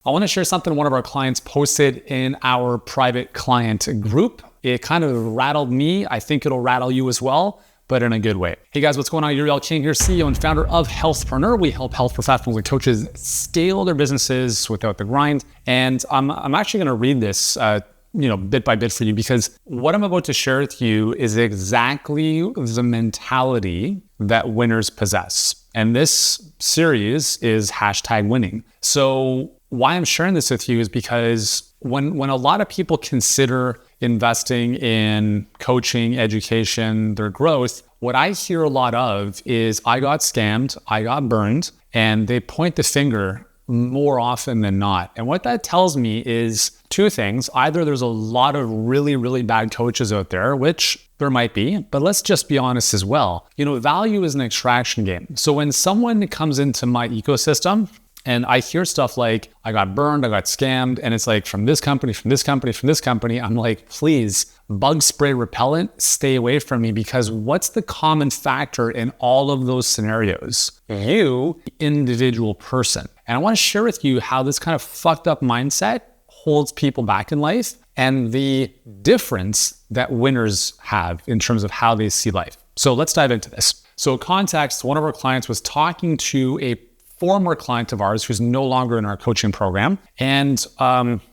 I want to share something one of our clients posted in our private client group. It kind of rattled me. I think it'll rattle you as well, but in a good way. Hey guys, what's going on? Uriel King here, CEO and founder of Healthpreneur. We help health professionals and coaches scale their businesses without the grind. And I'm actually going to read this bit by bit for you, because what I'm about to share with you is exactly the mentality that winners possess. And this series is #winning. So why I'm sharing this with you is because when a lot of people consider investing in coaching, education, their growth, what I hear a lot of is I got scammed, I got burned, and they point the finger more often than not. And what that tells me is two things. Either there's a lot of really, really bad coaches out there, which there might be, but let's just be honest as well. Value is an extraction game. So when someone comes into my ecosystem and I hear stuff like, I got burned, I got scammed, and it's like from this company, from this company, from this company, I'm like, please, bug spray repellent, stay away from me, because what's the common factor in all of those scenarios? You, individual person. And I want to share with you how this kind of fucked up mindset holds people back in life and the difference that winners have in terms of how they see life. So let's dive into this. So context, one of our clients was talking to a former client of ours who's no longer in our coaching program. And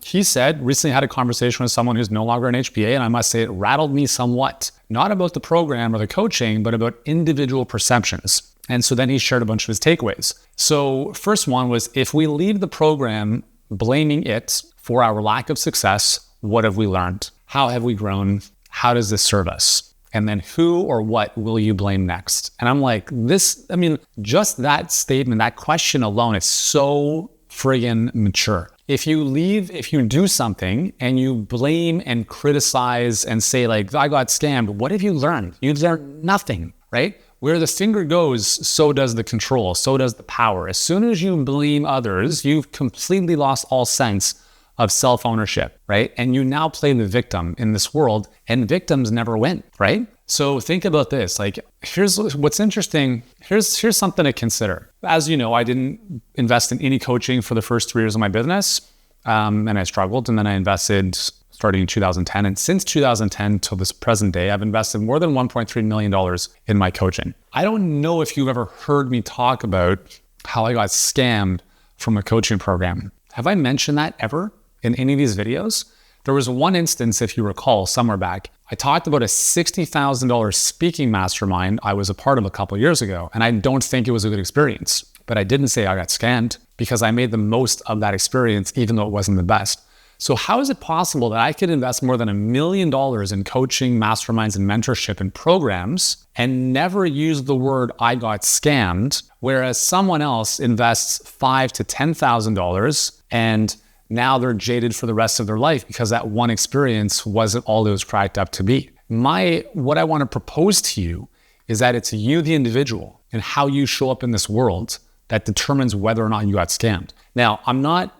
he said, recently had a conversation with someone who's no longer in HBA, and I must say it rattled me somewhat, not about the program or the coaching, but about individual perceptions. And so then he shared a bunch of his takeaways. So first one was, if we leave the program blaming it for our lack of success, what have we learned? How have we grown? How does this serve us? And then who or what will you blame next? And I'm like, just that statement, that question alone is so friggin' mature. If you do something and you blame and criticize and say like, I got scammed, what have you learned? You've learned nothing, right? Where the finger goes, so does the control, so does the power. As soon as you blame others, you've completely lost all sense of self-ownership, right? And you now play the victim in this world, and victims never win, right? So think about this. Like, here's what's interesting. Here's something to consider. As you know, I didn't invest in any coaching for the first 3 years of my business, and I struggled. And then I invested starting in 2010. And since 2010 till this present day, I've invested more than $1.3 million in my coaching. I don't know if you've ever heard me talk about how I got scammed from a coaching program. Have I mentioned that ever in any of these videos? There was one instance, if you recall, somewhere back, I talked about a $60,000 speaking mastermind I was a part of a couple of years ago, and I don't think it was a good experience. But I didn't say I got scammed, because I made the most of that experience, even though it wasn't the best. So how is it possible that I could invest more than $1 million in coaching, masterminds, and mentorship and programs and never use the word I got scammed, whereas someone else invests $5,000 to $10,000 and now they're jaded for the rest of their life because that one experience wasn't all it was cracked up to be? What I want to propose to you is that it's you, the individual, and how you show up in this world that determines whether or not you got scammed. Now, I'm not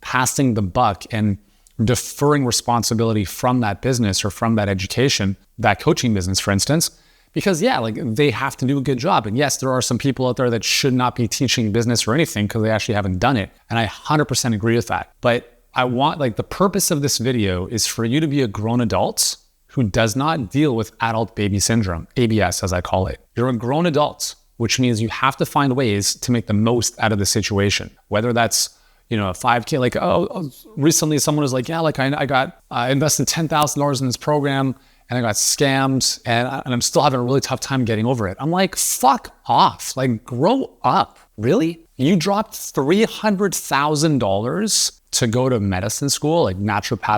passing the buck and deferring responsibility from that business or from that education, that coaching business, for instance, because they have to do a good job. And yes, there are some people out there that should not be teaching business or anything because they actually haven't done it. And I 100% agree with that. But I want, the purpose of this video is for you to be a grown adult who does not deal with adult baby syndrome, ABS as I call it. You're a grown adult, which means you have to find ways to make the most out of the situation. Whether that's, a 5K, recently someone was like, I invested $10,000 in this program and I got scammed and I'm still having a really tough time getting over it. I'm like, fuck off, grow up, really? You dropped $300,000 to go to medicine school, naturopath,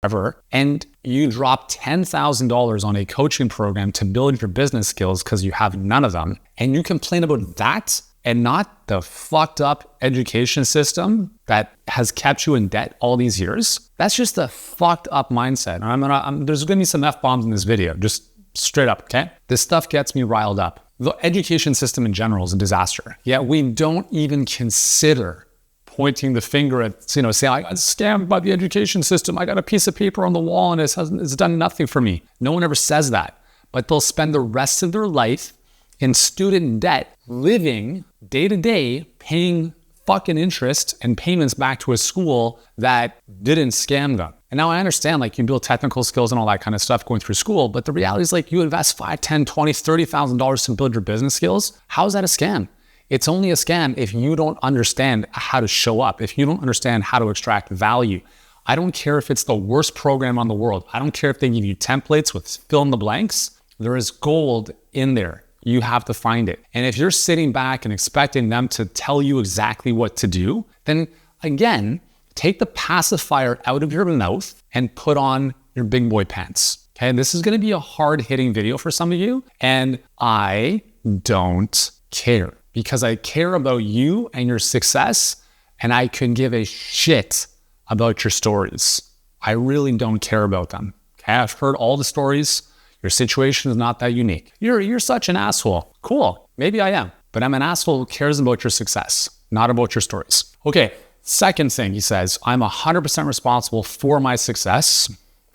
whatever, and you dropped $10,000 on a coaching program to build your business skills because you have none of them. And you complain about that and not the fucked up education system that has kept you in debt all these years. That's just a fucked up mindset. And there's gonna be some F-bombs in this video, just straight up, okay? This stuff gets me riled up. The education system in general is a disaster. Yet we don't even consider pointing the finger at, saying, I got scammed by the education system. I got a piece of paper on the wall and it's done nothing for me. No one ever says that, but they'll spend the rest of their life in student debt, living day to day, paying fucking interest and payments back to a school that didn't scam them. And now I understand, like, you build technical skills and all that kind of stuff going through school, but the reality is, like, you invest $5, $10, $20, $30,000 to build your business skills. How is that a scam? It's only a scam if you don't understand how to show up, if you don't understand how to extract value. I don't care if it's the worst program on the world. I don't care if they give you templates with fill in the blanks. There is gold in there. You have to find it. And if you're sitting back and expecting them to tell you exactly what to do, then again, take the pacifier out of your mouth and put on your big boy pants. Okay, and this is gonna be a hard-hitting video for some of you, and I don't care because I care about you and your success, and I could give a shit about your stories. I really don't care about them. Okay, I've heard all the stories. Your situation is not that unique. You're such an asshole. Cool, maybe I am, but I'm an asshole who cares about your success, not about your stories. Okay, second thing he says, I'm 100% responsible for my success.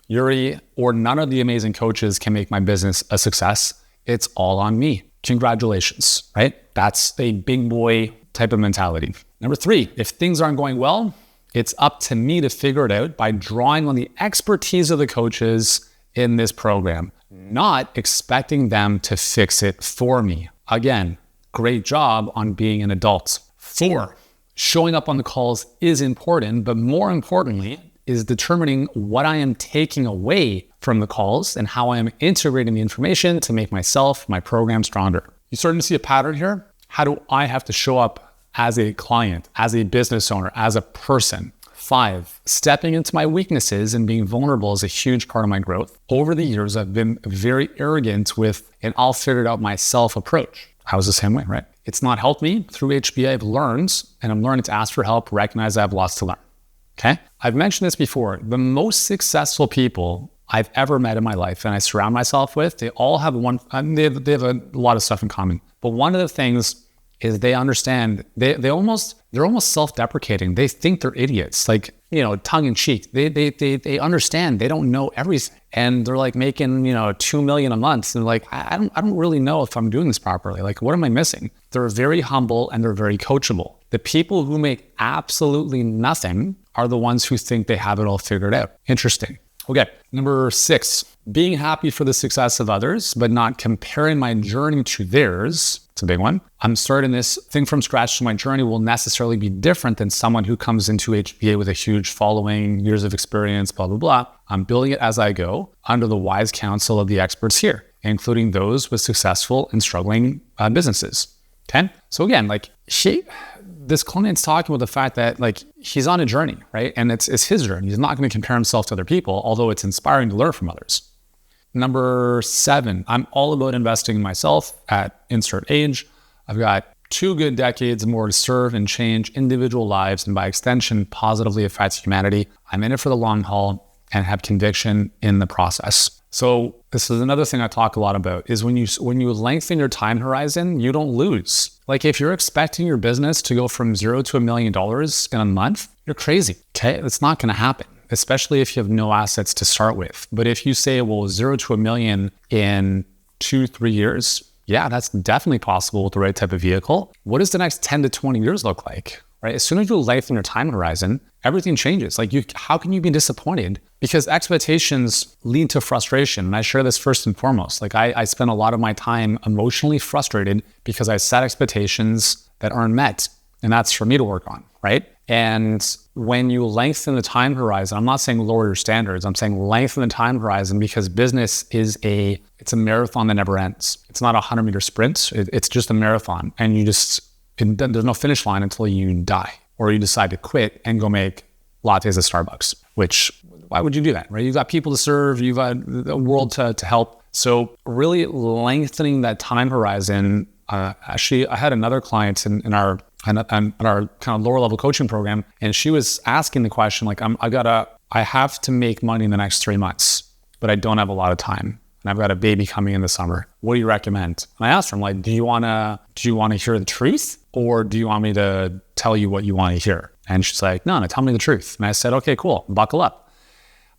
Yuri or none of the amazing coaches can make my business a success. It's all on me. Congratulations, right? That's a big boy type of mentality. Number 3, if things aren't going well, it's up to me to figure it out by drawing on the expertise of the coaches in this program, not expecting them to fix it for me. Again, great job on being an adult. 4, showing up on the calls is important, but more importantly is determining what I am taking away from the calls and how I am integrating the information to make myself, my program stronger. You starting to see a pattern here? How do I have to show up as a client, as a business owner, as a person? 5, stepping into my weaknesses and being vulnerable is a huge part of my growth. Over the years, I've been very arrogant with an I'll figure it out myself approach. I was the same way, right? It's not helped me. Through HBA, I've learned, and I'm learning to ask for help, recognize I have lots to learn, okay? I've mentioned this before. The most successful people I've ever met in my life and I surround myself with, they all have they have a lot of stuff in common. But one of the things is they understand, they're almost self-deprecating. They think they're idiots, like, tongue in cheek. They understand they don't know everything. And they're like making, $2 million a month. And like, I don't really know if I'm doing this properly. Like, what am I missing? They're very humble and they're very coachable. The people who make absolutely nothing are the ones who think they have it all figured out. Interesting. Okay, number 6, being happy for the success of others, but not comparing my journey to theirs. It's a big one. I'm starting this thing from scratch, so my journey will necessarily be different than someone who comes into HBA with a huge following, years of experience, blah, blah, blah. I'm building it as I go under the wise counsel of the experts here, including those with successful and struggling businesses. Okay? So again, like, this client's talking about the fact that, like, he's on a journey, right? And it's his journey. He's not going to compare himself to other people, although it's inspiring to learn from others. Number 7, I'm all about investing in myself at insert age. I've got 2 good decades more to serve and change individual lives, and by extension, positively affect humanity. I'm in it for the long haul and have conviction in the process. So this is another thing I talk a lot about, is when you lengthen your time horizon, you don't lose. Like, if you're expecting your business to go from 0 to $1 million in a month, you're crazy, okay? It's not gonna happen, especially if you have no assets to start with. But if you say, well, 0 to $1 million in 2-3 years, yeah, that's definitely possible with the right type of vehicle. What does the next 10 to 20 years look like, right? As soon as you lengthen your time horizon, everything changes. Like, how can you be disappointed? Because expectations lead to frustration. And I share this first and foremost. Like, I spend a lot of my time emotionally frustrated because I set expectations that aren't met. And that's for me to work on, right? And when you lengthen the time horizon, I'm not saying lower your standards, I'm saying lengthen the time horizon, because business is it's a marathon that never ends. It's not a 100-meter sprint. It's just a marathon. And there's no finish line until you die or you decide to quit and go make lattes at Starbucks, which, why would you do that, right? You've got people to serve, you've got the world to help. So really lengthening that time horizon. Actually, I had another client in our kind of lower level coaching program, and she was asking the question, like, I have to make money in the next 3 months, but I don't have a lot of time. And I've got a baby coming in the summer. What do you recommend? And I asked her, I'm like, do you want to hear the truth, or do you want me to tell you what you want to hear? And she's like, no, tell me the truth. And I said, okay, cool. Buckle up.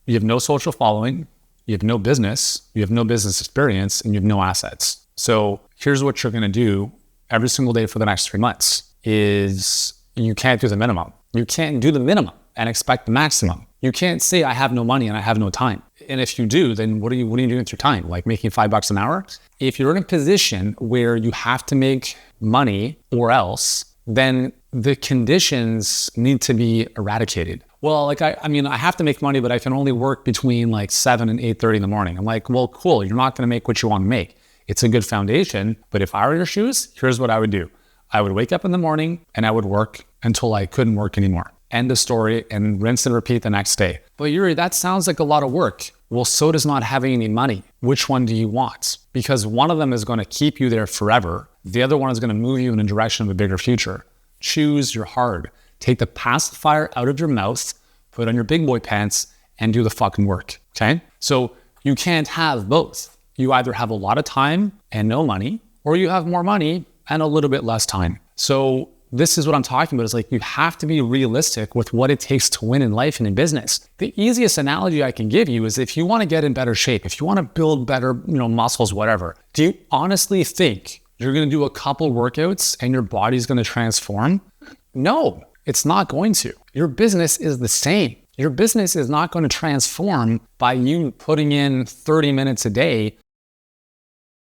You have no social following. You have no business. You have no business experience, and you have no assets. So here's what you're going to do every single day for the next 3 months is you can't do the minimum. You can't do the minimum and expect the maximum. You can't say I have no money and I have no time. And if you do, then what are you doing with your time? Like making $5 an hour? If you're in a position where you have to make money or else, then the conditions need to be eradicated. Well, like, I have to make money, but I can only work between like 7 and 8:30 in the morning. I'm like, well, cool. You're not going to make what you want to make. It's a good foundation. But if I were in your shoes, here's what I would do. I would wake up in the morning and I would work until I couldn't work anymore. End of story, and rinse and repeat the next day. But Yuri, that sounds like a lot of work. Well, so does not having any money. Which one do you want? Because one of them is going to keep you there forever. The other one is going to move you in a direction of a bigger future. Choose your heart. Take the pacifier out of your mouth, put on your big boy pants, and do the fucking work, okay? So you can't have both. You either have a lot of time and no money, or you have more money and a little bit less time. So this is what I'm talking about. It's like you have to be realistic with what it takes to win in life and in business. The easiest analogy I can give you is if you want to get in better shape, if you want to build better, muscles, whatever, do you honestly think you're going to do a couple workouts and your body's going to transform? No, it's not going to. Your business is the same. Your business is not going to transform by you putting in 30 minutes a day.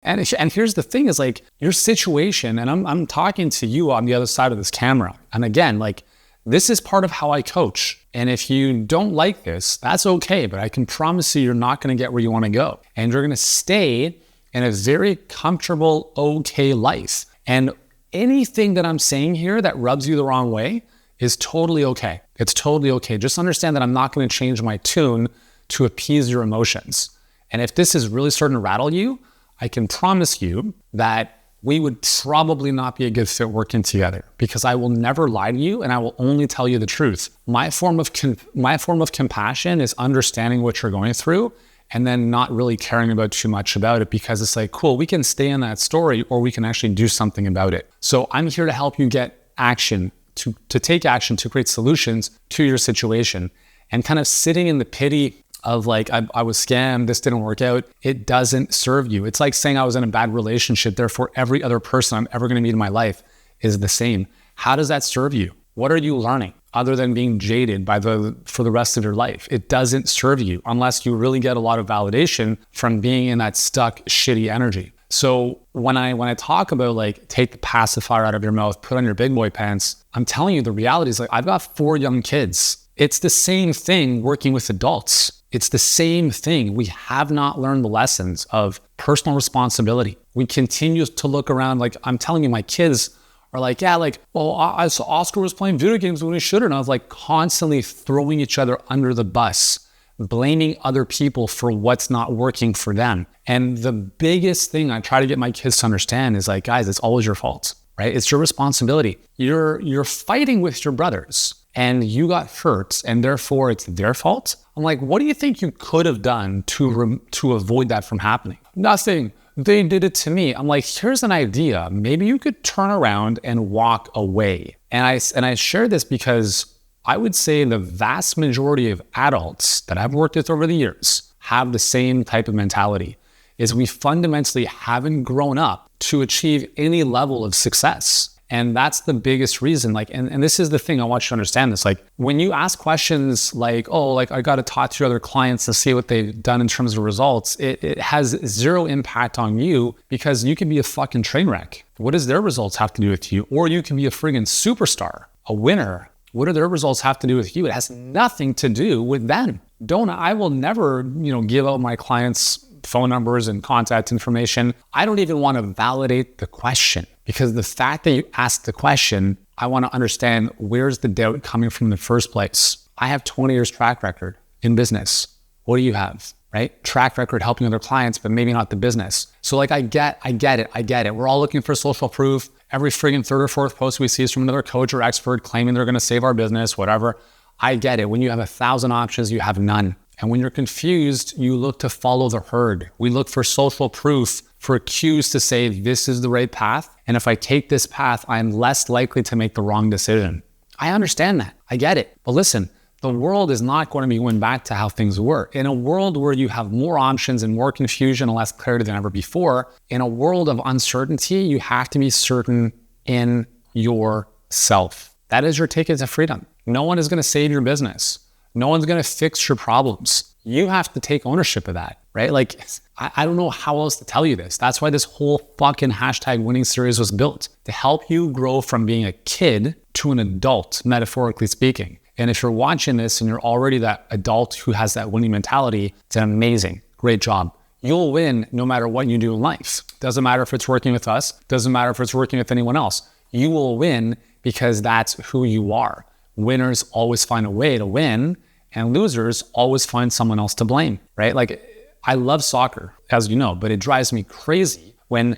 And here's the thing is like your situation, and I'm talking to you on the other side of this camera. And again, like this is part of how I coach. And if you don't like this, that's okay. But I can promise you're not going to get where you want to go. And you're going to stay in a very comfortable, okay life. And anything that I'm saying here that rubs you the wrong way is totally okay. It's totally okay. Just understand that I'm not going to change my tune to appease your emotions. And if this is really starting to rattle you, I can promise you that we would probably not be a good fit working together because I will never lie to you and I will only tell you the truth. My form of compassion is understanding what you're going through and then not really caring about too much about it because it's like, cool, we can stay in that story or we can actually do something about it. So I'm here to help you get action, to take action, to create solutions to your situation. And kind of sitting in the pity of like, I was scammed, this didn't work out, it doesn't serve you. It's like saying I was in a bad relationship, therefore every other person I'm ever gonna meet in my life is the same. How does that serve you? What are you learning other than being jaded for the rest of your life? It doesn't serve you unless you really get a lot of validation from being in that stuck, shitty energy. So when I talk about like, take the pacifier out of your mouth, put on your big boy pants, I'm telling you the reality is like, I've got 4 young kids. It's the same thing working with adults. It's the same thing. We have not learned the lessons of personal responsibility. We continue to look around like, I'm telling you, my kids are like, yeah, like, well, Oscar was playing video games when he shouldn't. And I was like constantly throwing each other under the bus, blaming other people for what's not working for them. And the biggest thing I try to get my kids to understand is like, guys, it's always your fault, right? It's your responsibility. You're fighting with your brothers and you got hurt and therefore it's their fault. I'm like, what do you think you could have done to avoid that from happening? Nothing. They did it to me. I'm like, here's an idea. Maybe you could turn around and walk away. And I share this because I would say the vast majority of adults that I've worked with over the years have the same type of mentality, is we fundamentally haven't grown up to achieve any level of success. And that's the biggest reason. Like, and this is the thing I want you to understand this. Like when you ask questions like, oh, like I got to talk to other clients to see what they've done in terms of results, it has zero impact on you because you can be a fucking train wreck. What does their results have to do with you? Or you can be a friggin' superstar, a winner. What do their results have to do with you? It has nothing to do with them. I will never, give out my clients' phone numbers and contact information. I don't even want to validate the question because the fact that you asked the question, I want to understand where's the doubt coming from in the first place. I have 20 years track record in business. What do you have, right? Track record helping other clients, but maybe not the business. So like, I get it. We're all looking for social proof. Every friggin' 3rd or 4th post we see is from another coach or expert claiming they're going to save our business, whatever. I get it. When you have 1,000 options, you have none. And when you're confused, you look to follow the herd. We look for social proof, for cues to say, this is the right path. And if I take this path, I'm less likely to make the wrong decision. I understand that. I get it. But listen, the world is not going to be going back to how things were. In a world where you have more options and more confusion and less clarity than ever before, in a world of uncertainty, you have to be certain in yourself. That is your ticket to freedom. No one is going to save your business. No one's going to fix your problems. You have to take ownership of that, right? Like, I don't know how else to tell you this. That's why this whole fucking #winning series was built, to help you grow from being a kid to an adult, metaphorically speaking. And if you're watching this and you're already that adult who has that winning mentality, it's amazing. Great job. You'll win no matter what you do in life. Doesn't matter if it's working with us. Doesn't matter if it's working with anyone else. You will win because that's who you are. Winners always find a way to win, and losers always find someone else to blame, right? Like, I love soccer, as you know, but it drives me crazy when,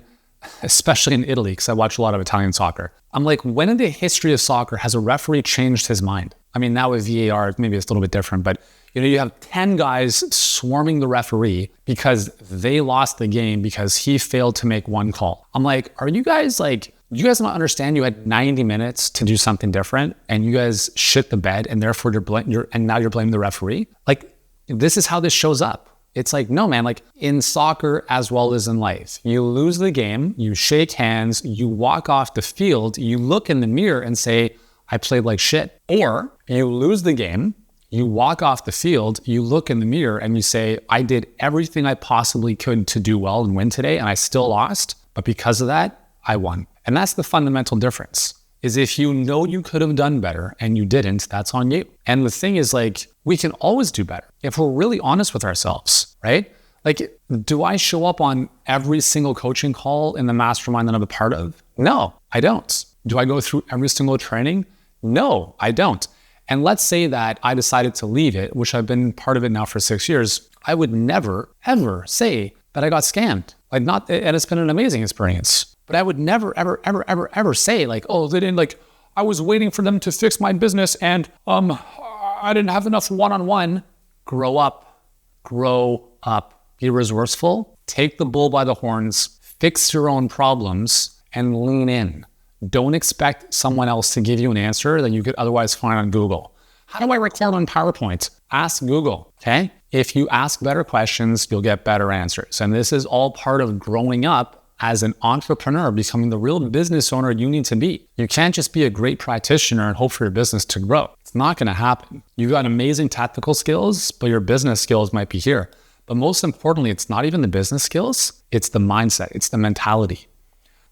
especially in Italy, because I watch a lot of Italian soccer. I'm like, when in the history of soccer has a referee changed his mind? I mean, now with VAR, maybe it's a little bit different, but you have 10 guys swarming the referee because they lost the game because he failed to make one call. I'm like, are you guys like, do you guys not understand you had 90 minutes to do something different and you guys shit the bed and therefore now you're blaming the referee? Like, this is how this shows up. It's like, no, man, like in soccer as well as in life, you lose the game, you shake hands, you walk off the field, you look in the mirror and say, I played like shit. Or you lose the game, you walk off the field, you look in the mirror and you say, I did everything I possibly could to do well and win today, and I still lost. But because of that, I won. And that's the fundamental difference, is if you know you could have done better and you didn't, that's on you. And the thing is, like, we can always do better if we're really honest with ourselves, right? Like, do I show up on every single coaching call in the mastermind that I'm a part of? No, I don't. Do I go through every single training? No, I don't. And let's say that I decided to leave it, which I've been part of it now for 6 years. I would never, ever say that I got scammed. And it's been an amazing experience. But I would never, ever say like, oh, they didn't, like, I was waiting for them to fix my business and I didn't have enough one-on-one. Grow up, be resourceful, take the bull by the horns, fix your own problems, and lean in. Don't expect someone else to give you an answer that you could otherwise find on Google. How do I record on PowerPoint? Ask Google, okay? If you ask better questions, you'll get better answers. And this is all part of growing up as an entrepreneur, becoming the real business owner you need to be. You can't just be a great practitioner and hope for your business to grow. It's not gonna happen. You've got amazing technical skills, but your business skills might be here. But most importantly, it's not even the business skills, it's the mindset, it's the mentality.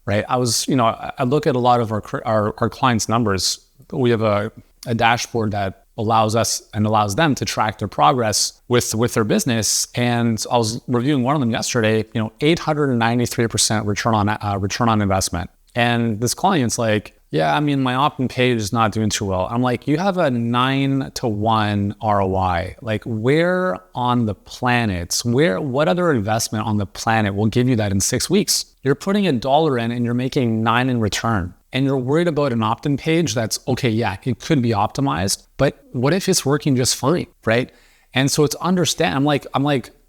Right? I look at a lot of our clients' numbers. We have a dashboard that allows us and allows them to track their progress with their business. And I was reviewing one of them yesterday, 893% return on investment. And this client's like, yeah, I mean, my opt-in page is not doing too well. I'm like, you have a 9-to-1 ROI. Like, where on the planet, what other investment on the planet will give you that in 6 weeks? You're putting $1 in and you're making 9 in return. And you're worried about an opt-in page that's, okay, yeah, it could be optimized, but what if it's working just fine, right? And so it's I'm like,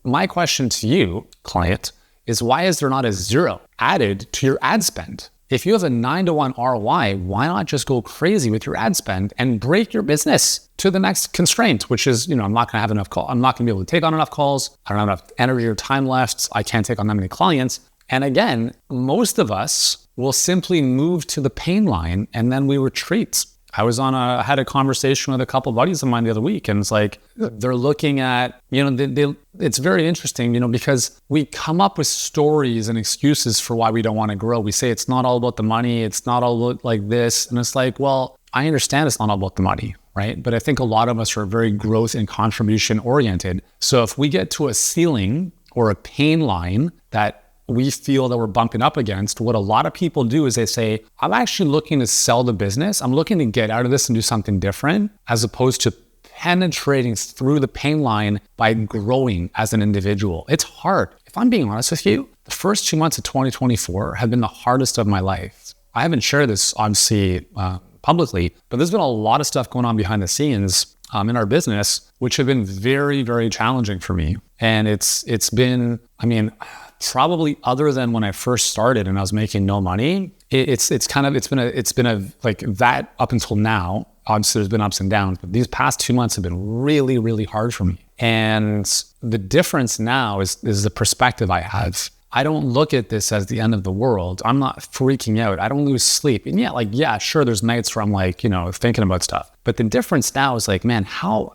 my question to you, client, is why is there not a 0 added to your ad spend? If you have a 9-to-1 ROI, why not just go crazy with your ad spend and break your business to the next constraint, which is, I'm not going to have enough calls. I'm not going to be able to take on enough calls. I don't have enough energy or time left. I can't take on that many clients. And again, most of us will simply move to the pain line and then we retreat. I had a conversation with a couple of buddies of mine the other week, and it's like, they're looking at, it's very interesting, because we come up with stories and excuses for why we don't want to grow. We say it's not all about the money, it's not all about like this. And it's like, well, I understand it's not all about the money, right? But I think a lot of us are very growth and contribution oriented. So if we get to a ceiling or a pain line that we feel that we're bumping up against, what a lot of people do is they say, I'm actually looking to sell the business. I'm looking to get out of this and do something different, as opposed to penetrating through the pain line by growing as an individual. It's hard. If I'm being honest with you, the first 2 months of 2024 have been the hardest of my life. I haven't shared this, obviously, publicly, but there's been a lot of stuff going on behind the scenes in our business, which have been very, very challenging for me. And it's been, probably other than when I first started and I was making no money, it's been a like that up until now. Obviously there's been ups and downs, but these past 2 months have been really, really hard for me. And the difference now is the perspective I have. I don't look at this as the end of the world. I'm not freaking out. I don't lose sleep. And yeah, sure, there's nights where I'm like, thinking about stuff. But the difference now is like, man, how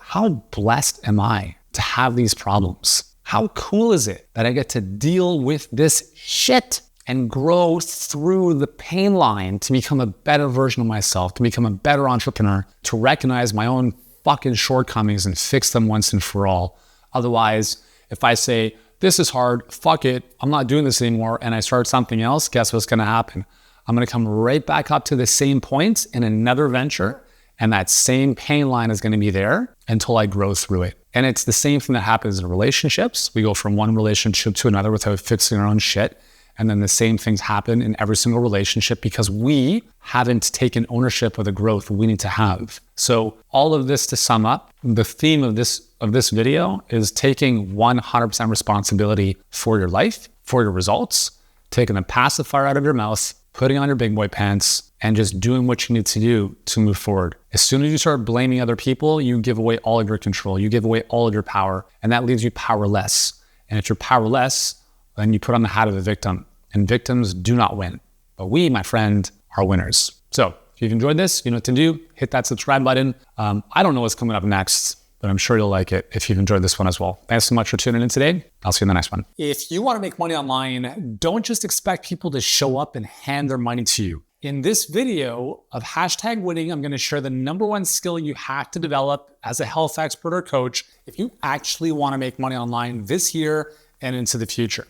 blessed am I to have these problems? How cool is it that I get to deal with this shit and grow through the pain line to become a better version of myself, to become a better entrepreneur, to recognize my own fucking shortcomings and fix them once and for all. Otherwise, if I say, this is hard, fuck it, I'm not doing this anymore, and I start something else, guess what's gonna happen? I'm gonna come right back up to the same point in another venture, and that same pain line is gonna be there until I grow through it. And it's the same thing that happens in relationships. We go from one relationship to another without fixing our own shit. And then the same things happen in every single relationship because we haven't taken ownership of the growth we need to have. So all of this to sum up, the theme of this video is taking 100% responsibility for your life, for your results, taking the pacifier out of your mouth, putting on your big boy pants, and just doing what you need to do to move forward. As soon as you start blaming other people, you give away all of your control, you give away all of your power, and that leaves you powerless. And if you're powerless, then you put on the hat of the victim. And victims do not win. But we, my friend, are winners. So if you've enjoyed this, you know what to do. Hit that subscribe button. I don't know what's coming up next, but I'm sure you'll like it if you've enjoyed this one as well. Thanks so much for tuning in today. I'll see you in the next one. If you want to make money online, don't just expect people to show up and hand their money to you. In this video of #winning, I'm going to share the #1 skill you have to develop as a health expert or coach if you actually want to make money online this year and into the future.